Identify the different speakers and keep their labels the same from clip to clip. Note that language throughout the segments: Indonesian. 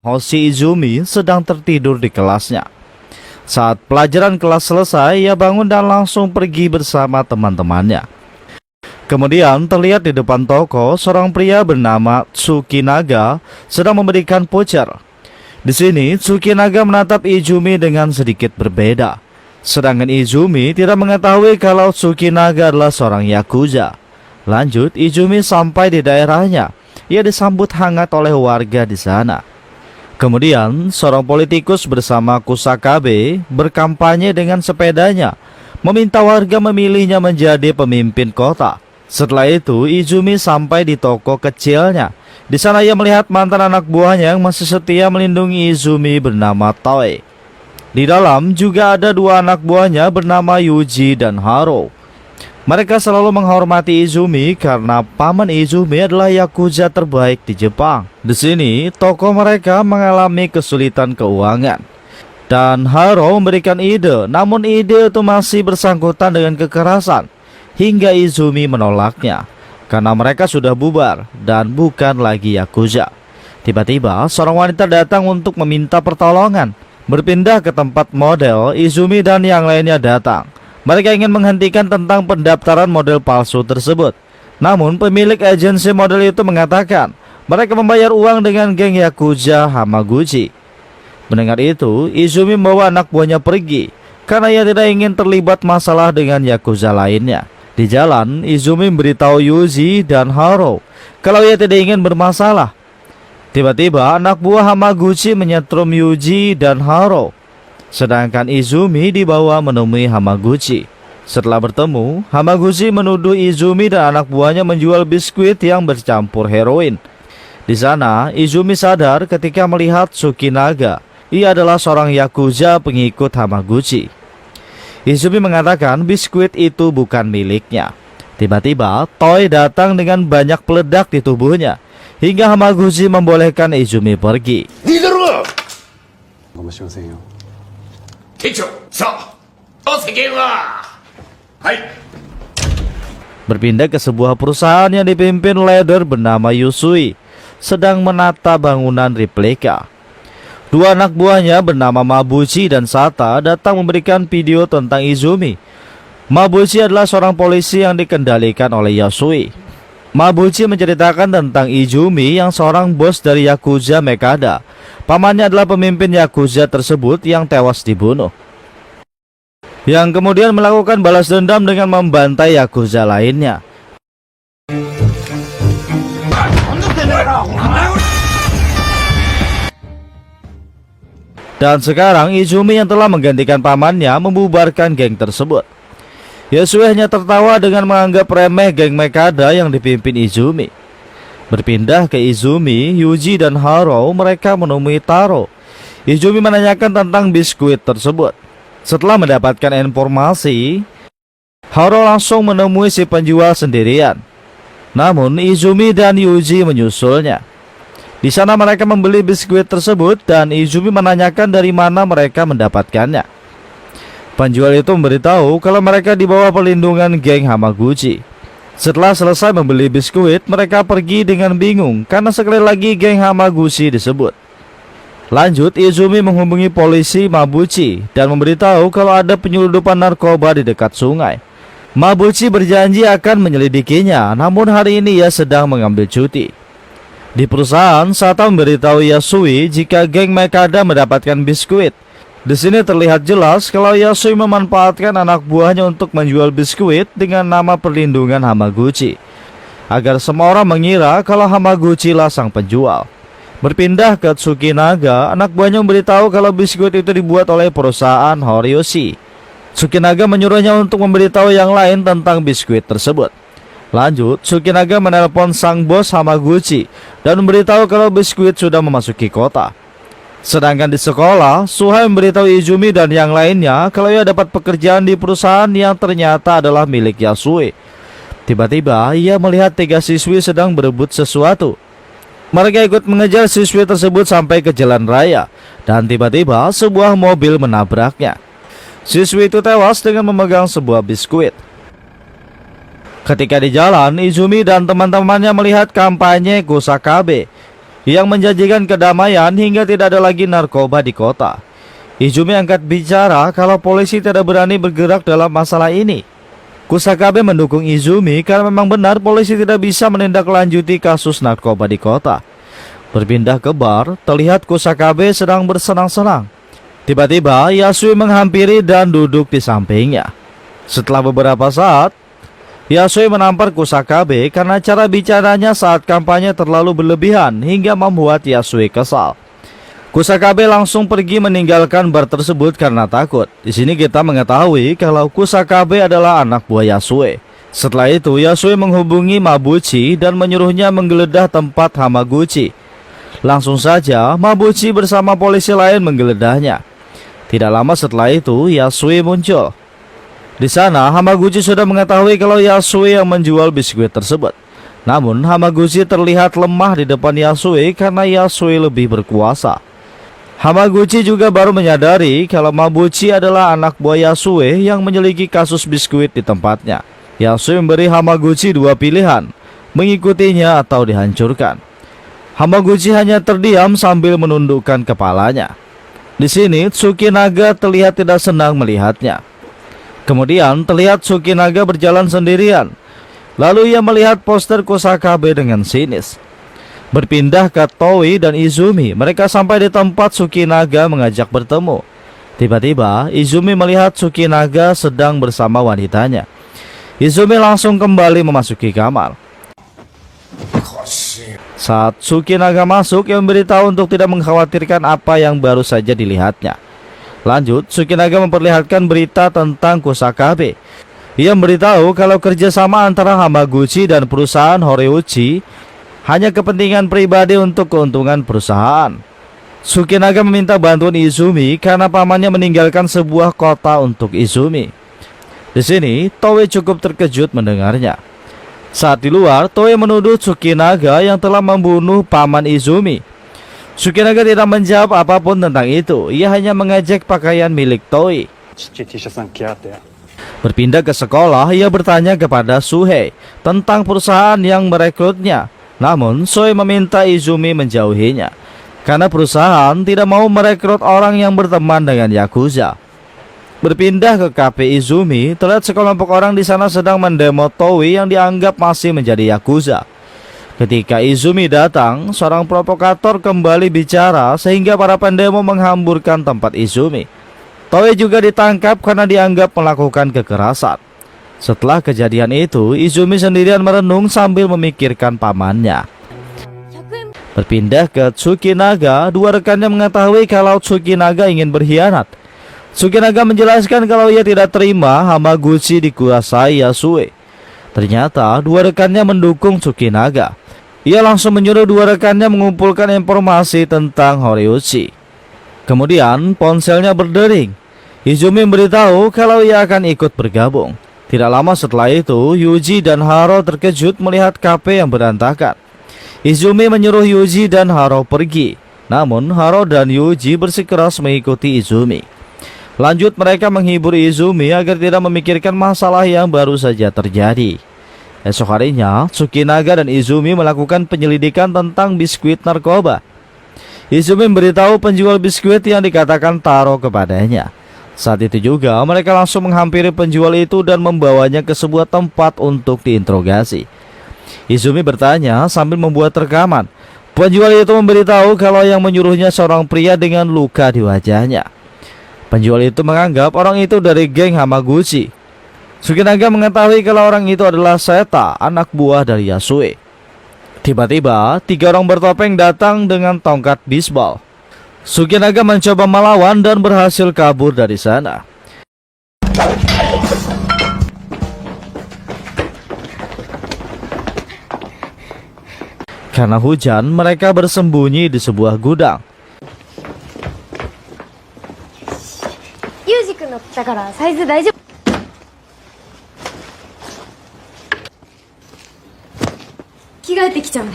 Speaker 1: Hoshi Izumi sedang tertidur di kelasnya. Saat pelajaran kelas selesai, ia bangun dan langsung pergi bersama teman-temannya. Kemudian terlihat di depan toko seorang pria bernama Tsukinaga sedang memberikan voucher. Di sini Tsukinaga menatap Izumi dengan sedikit berbeda. Sedangkan Izumi tidak mengetahui kalau Tsukinaga adalah seorang yakuza. Lanjut, Izumi sampai di daerahnya. Ia disambut hangat oleh warga di sana. Kemudian, seorang politikus bersama Kusakabe berkampanye dengan sepedanya, meminta warga memilihnya menjadi pemimpin kota. Setelah itu, Izumi sampai di toko kecilnya. Di sana ia melihat mantan anak buahnya yang masih setia melindungi Izumi bernama Toei. Di dalam juga ada dua anak buahnya bernama Yuji dan Haro. Mereka selalu menghormati Izumi karena paman Izumi adalah yakuza terbaik di Jepang. Di sini, toko mereka mengalami kesulitan keuangan. Dan Haro memberikan ide, namun ide itu masih bersangkutan dengan kekerasan. Hingga Izumi menolaknya, karena mereka sudah bubar dan bukan lagi yakuza. Tiba-tiba, seorang wanita datang untuk meminta pertolongan. Berpindah ke tempat model, Izumi dan yang lainnya datang. Mereka ingin menghentikan tentang pendaftaran model palsu tersebut. Namun pemilik agensi model itu mengatakan mereka membayar uang dengan geng yakuza Hamaguchi. Mendengar itu, Izumi membawa anak buahnya pergi karena ia tidak ingin terlibat masalah dengan yakuza lainnya. Di jalan, Izumi memberitahu Yuji dan Haro kalau ia tidak ingin bermasalah. Tiba-tiba anak buah Hamaguchi menyetrum Yuji dan Haro. Sedangkan Izumi dibawa menemui Hamaguchi. Setelah bertemu, Hamaguchi menuduh Izumi dan anak buahnya menjual biskuit yang bercampur heroin. Di sana, Izumi sadar ketika melihat Tsukinaga. Ia adalah seorang yakuza pengikut Hamaguchi. Izumi mengatakan biskuit itu bukan miliknya. Tiba-tiba, Toei datang dengan banyak peledak di tubuhnya, hingga Hamaguchi membolehkan Izumi pergi. Berpindah ke sebuah perusahaan yang dipimpin leader bernama Yusui, sedang menata bangunan replika. Dua anak buahnya bernama Mabuchi dan Sata datang memberikan video tentang Izumi. Mabuchi adalah seorang polisi yang dikendalikan oleh Yusui. Mabuchi menceritakan tentang Izumi yang seorang bos dari yakuza Mekada. Pamannya adalah pemimpin yakuza tersebut yang tewas dibunuh, yang kemudian melakukan balas dendam dengan membantai yakuza lainnya. Dan sekarang Izumi yang telah menggantikan pamannya membubarkan geng tersebut. Yusui hanya tertawa dengan menganggap remeh geng Mekada yang dipimpin Izumi. Berpindah ke Izumi, Yuji dan Haro, mereka menemui Taro. Izumi menanyakan tentang biskuit tersebut. Setelah mendapatkan informasi, Haro langsung menemui si penjual sendirian. Namun Izumi dan Yuji menyusulnya. Di sana mereka membeli biskuit tersebut dan Izumi menanyakan dari mana mereka mendapatkannya. Penjual itu memberitahu kalau mereka di bawah perlindungan geng Hamaguchi. Setelah selesai membeli biskuit, mereka pergi dengan bingung karena sekali lagi geng Hamaguchi disebut. Lanjut, Izumi menghubungi polisi Mabuchi dan memberitahu kalau ada penyelundupan narkoba di dekat sungai. Mabuchi berjanji akan menyelidikinya, namun hari ini ia sedang mengambil cuti. Di perusahaan, Sata memberitahu Yasui jika geng Mekada mendapatkan biskuit. Di sini terlihat jelas kalau Yasui memanfaatkan anak buahnya untuk menjual biskuit dengan nama perlindungan Hamaguchi, agar semua orang mengira kalau Hamaguchi lah sang penjual. Berpindah ke Tsukinaga, anak buahnya memberitahu kalau biskuit itu dibuat oleh perusahaan Horioshi. Tsukinaga menyuruhnya untuk memberitahu yang lain tentang biskuit tersebut. Lanjut, Tsukinaga menelpon sang bos Hamaguchi dan memberitahu kalau biskuit sudah memasuki kota. Sedangkan di sekolah, Suhai memberitahu Izumi dan yang lainnya kalau ia dapat pekerjaan di perusahaan yang ternyata adalah milik Yasui. Tiba-tiba ia melihat 3 siswi sedang berebut sesuatu. Mereka ikut mengejar siswi tersebut sampai ke jalan raya, dan tiba-tiba sebuah mobil menabraknya. Siswi itu tewas dengan memegang sebuah biskuit. Ketika di jalan, Izumi dan teman-temannya melihat kampanye Kusakabe. yang menjanjikan kedamaian hingga tidak ada lagi narkoba di kota. Izumi angkat bicara kalau polisi tidak berani bergerak dalam masalah ini. Kusakabe mendukung Izumi karena memang benar polisi tidak bisa menindaklanjuti kasus narkoba di kota. Berpindah ke bar, terlihat Kusakabe sedang bersenang-senang. Tiba-tiba Yasue menghampiri dan duduk di sampingnya. Setelah beberapa saat, Yasue menampar Kusakabe karena cara bicaranya saat kampanye terlalu berlebihan hingga membuat Yasue kesal. Kusakabe langsung pergi meninggalkan bar tersebut karena takut. Di sini kita mengetahui kalau Kusakabe adalah anak buah Yasue. Setelah itu Yasue menghubungi Mabuchi dan menyuruhnya menggeledah tempat Hamaguchi. Langsung saja Mabuchi bersama polisi lain menggeledahnya. Tidak lama setelah itu Yasue muncul. Di sana Hamaguchi sudah mengetahui kalau Yasue yang menjual biskuit tersebut. Namun Hamaguchi terlihat lemah di depan Yasue karena Yasue lebih berkuasa. Hamaguchi juga baru menyadari kalau Mabuchi adalah anak buah Yasue yang menyelidiki kasus biskuit di tempatnya. Yasue memberi Hamaguchi dua pilihan, mengikutinya atau dihancurkan. Hamaguchi hanya terdiam sambil menundukkan kepalanya. Di sini Tsukinaga terlihat tidak senang melihatnya. Kemudian terlihat Tsukinaga berjalan sendirian. Lalu ia melihat poster Kusakabe dengan sinis. Berpindah ke Toi dan Izumi, mereka sampai di tempat Tsukinaga mengajak bertemu. Tiba-tiba Izumi melihat Tsukinaga sedang bersama wanitanya. Izumi langsung kembali memasuki kamar. Saat Tsukinaga masuk, ia memberitahu untuk tidak mengkhawatirkan apa yang baru saja dilihatnya. Lanjut, Tsukinaga memperlihatkan berita tentang Kusakabe. Ia memberitahu kalau kerjasama antara Hamaguchi dan perusahaan Horeuchi hanya kepentingan pribadi untuk keuntungan perusahaan. Tsukinaga meminta bantuan Izumi karena pamannya meninggalkan sebuah kota untuk Izumi. Di sini, Toe cukup terkejut mendengarnya. Saat di luar, Toe menuduh Tsukinaga yang telah membunuh paman Izumi. Tsukinaga tidak menjawab apapun tentang itu. Ia hanya mengejek pakaian milik Toe. Berpindah ke sekolah, ia bertanya kepada Suhei tentang perusahaan yang merekrutnya. Namun, Suhei meminta Izumi menjauhinya karena perusahaan tidak mau merekrut orang yang berteman dengan Yakuza. Berpindah ke kafe Izumi, terlihat sekelompok orang di sana sedang mendemo Toi yang dianggap masih menjadi Yakuza. Ketika Izumi datang, seorang provokator kembali bicara sehingga para pendemo menghamburkan tempat Izumi. Toi juga ditangkap karena dianggap melakukan kekerasan. Setelah kejadian itu, Izumi sendirian merenung sambil memikirkan pamannya. Berpindah ke Tsukinaga, dua rekannya mengetahui kalau Tsukinaga ingin berkhianat. Tsukinaga menjelaskan kalau ia tidak terima Hamaguchi dikuasai Yasue. Ternyata dua rekannya mendukung Tsukinaga. Ia langsung menyuruh dua rekannya mengumpulkan informasi tentang Horeuchi. Kemudian ponselnya berdering. Izumi memberitahu kalau ia akan ikut bergabung. Tidak lama setelah itu, Yuji dan Haro terkejut melihat kafe yang berantakan. Izumi menyuruh Yuji dan Haro pergi. Namun Haro dan Yuji bersikeras mengikuti Izumi. Lanjut, mereka menghibur Izumi agar tidak memikirkan masalah yang baru saja terjadi. Esok harinya, Tsukinaga dan Izumi melakukan penyelidikan tentang biskuit narkoba. Izumi memberitahu penjual biskuit yang dikatakan Taro kepadanya. Saat itu juga mereka langsung menghampiri penjual itu dan membawanya ke sebuah tempat untuk diinterogasi. Izumi bertanya sambil membuat rekaman. Penjual itu memberitahu kalau yang menyuruhnya seorang pria dengan luka di wajahnya. Penjual itu menganggap orang itu dari geng Hamaguchi. Tsukinaga mengetahui kalau orang itu adalah Seta, anak buah dari Yasue. Tiba-tiba, tiga orang bertopeng datang dengan tongkat bisbol. Tsukinaga mencoba melawan dan berhasil kabur dari sana. Karena hujan, mereka bersembunyi di sebuah gudang.
Speaker 2: Yuji kun noったからサイズ大丈夫。着替えてきちゃうね。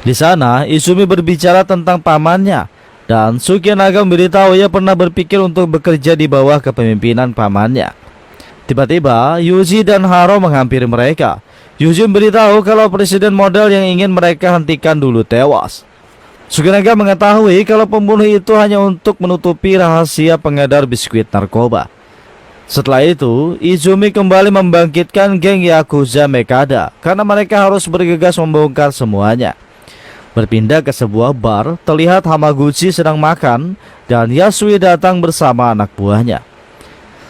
Speaker 1: Di sana, Izumi berbicara tentang pamannya dan Tsukinaga memberitahu ia pernah berpikir untuk bekerja di bawah kepemimpinan pamannya. Tiba-tiba, Yuji dan Haro menghampiri mereka. Yuji beritahu kalau presiden model yang ingin mereka hentikan dulu tewas. Sukinaga mengetahui kalau pembunuh itu hanya untuk menutupi rahasia pengedar biskuit narkoba. Setelah itu, Izumi kembali membangkitkan geng Yakuza Mekada karena mereka harus bergegas membongkar semuanya. Berpindah ke sebuah bar, terlihat Hamaguchi sedang makan dan Yasui datang bersama anak buahnya.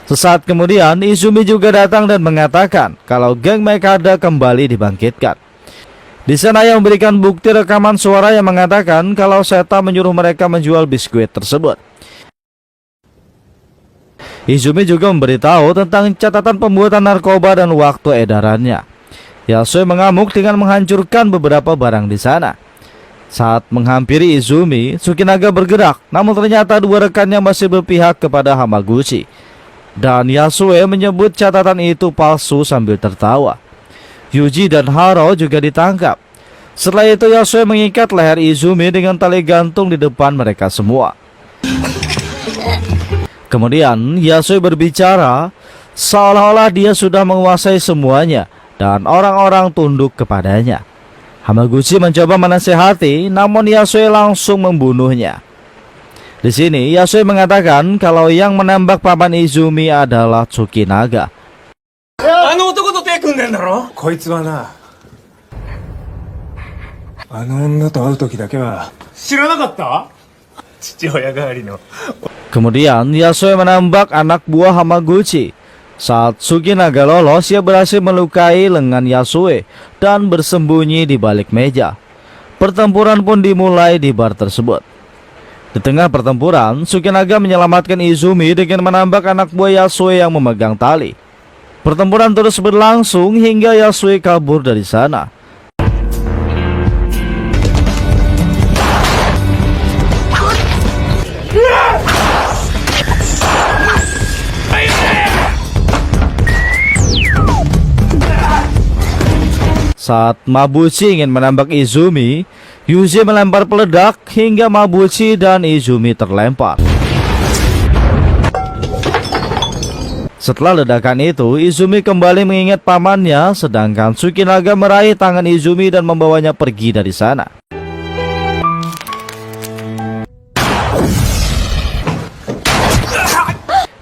Speaker 1: Sesaat kemudian, Izumi juga datang dan mengatakan kalau geng Mekada kembali dibangkitkan. Di sana ia memberikan bukti rekaman suara yang mengatakan kalau Seta menyuruh mereka menjual biskuit tersebut. Izumi juga memberitahu tentang catatan pembuatan narkoba dan waktu edarannya. Yasui mengamuk dengan menghancurkan beberapa barang di sana. Saat menghampiri Izumi, Sukinaga bergerak, namun ternyata dua rekannya masih berpihak kepada Hamaguchi. Dan Yasui menyebut catatan itu palsu sambil tertawa. Yuji dan Haro juga ditangkap. Setelah itu Yasui mengikat leher Izumi dengan tali gantung di depan mereka semua. Kemudian Yasui berbicara seolah-olah dia sudah menguasai semuanya dan orang-orang tunduk kepadanya. Hamaguchi mencoba menasihati, namun Yasui langsung membunuhnya. Di sini Yasui mengatakan kalau yang menembak paman Izumi adalah Tsukinaga.
Speaker 3: あの男と手組んでんだろ。こいつはな、あの女と会う時だけは知らなかった。父親代わりの。
Speaker 1: Kemudian Yasui menembak anak buah Hamaguchi. Saat Tsukinaga lolos, ia berhasil melukai lengan Yasui dan bersembunyi di balik meja. Pertempuran pun dimulai di bar tersebut. Di tengah pertempuran, Tsukinaga menyelamatkan Izumi dengan menembak anak buah Yasui yang memegang tali. Pertempuran terus berlangsung hingga Yasui kabur dari sana. Saat Mabuchi ingin menembak Izumi, Yuji melempar peledak hingga Mabuchi dan Izumi terlempar. Setelah ledakan itu, Izumi kembali mengingat pamannya, sedangkan Tsukinaga meraih tangan Izumi dan membawanya pergi dari sana.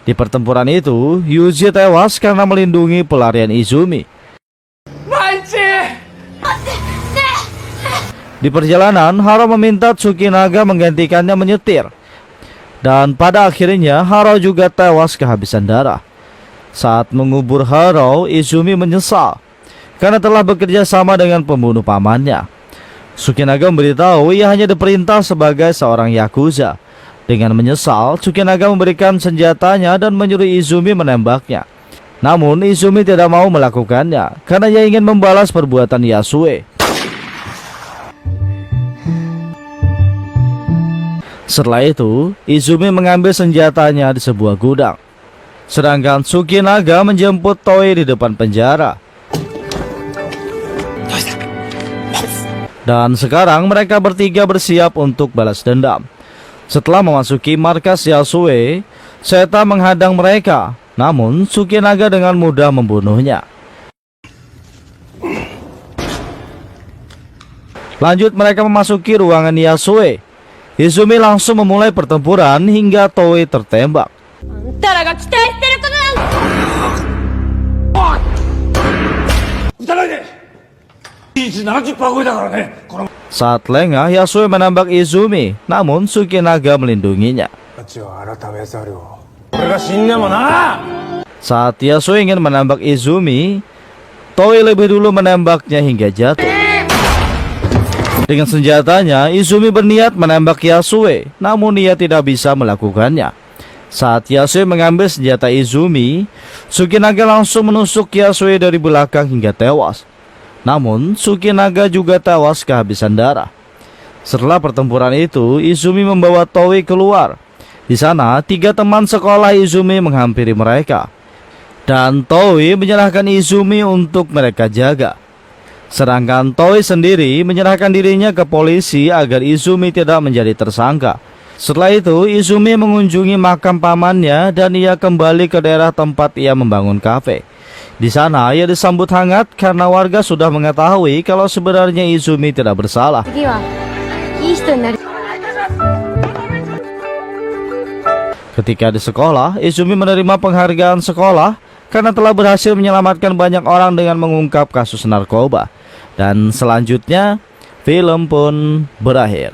Speaker 1: Di pertempuran itu, Yuji tewas karena melindungi pelarian Izumi. Di perjalanan, Haro meminta Tsukinaga menggantikannya menyetir. Dan pada akhirnya, Haro juga tewas kehabisan darah. Saat mengubur Haro, Izumi menyesal karena telah bekerja sama dengan pembunuh pamannya. Tsukinaga memberitahu ia hanya diperintah sebagai seorang Yakuza. Dengan menyesal, Tsukinaga memberikan senjatanya dan menyuruh Izumi menembaknya. Namun Izumi tidak mau melakukannya karena ia ingin membalas perbuatan Yasui. Setelah itu, Izumi mengambil senjatanya di sebuah gudang. Sedangkan Tsukinaga menjemput Toi di depan penjara. Dan sekarang mereka bertiga bersiap untuk balas dendam. Setelah memasuki markas Yasui, Seta menghadang mereka. Namun Tsukinaga dengan mudah membunuhnya. Lanjut mereka memasuki ruangan Yasui. Izumi langsung memulai pertempuran hingga Toi tertembak. Saat lengah, Yasui menembak Izumi, namun Tsukinaga melindunginya. Saat Yasui ingin menembak Izumi, Toi lebih dulu menembaknya hingga jatuh. Dengan senjatanya, Izumi berniat menembak Yasui, namun ia tidak bisa melakukannya. Saat Yasui mengambil senjata Izumi, Tsukinaga langsung menusuk Yasui dari belakang hingga tewas. Namun, Tsukinaga juga tewas kehabisan darah. Setelah pertempuran itu, Izumi membawa Toi keluar. Di sana, 3 teman sekolah Izumi menghampiri mereka. Dan Toi menyerahkan Izumi untuk mereka jaga. Sedangkan Toi sendiri menyerahkan dirinya ke polisi agar Izumi tidak menjadi tersangka. Setelah itu, Izumi mengunjungi makam pamannya dan ia kembali ke daerah tempat ia membangun kafe. Di sana ia disambut hangat karena warga sudah mengetahui kalau sebenarnya Izumi tidak bersalah.
Speaker 2: 次はいい人になる。
Speaker 1: Ketika di sekolah, Izumi menerima penghargaan sekolah karena telah berhasil menyelamatkan banyak orang dengan mengungkap kasus narkoba. Dan selanjutnya, film pun berakhir.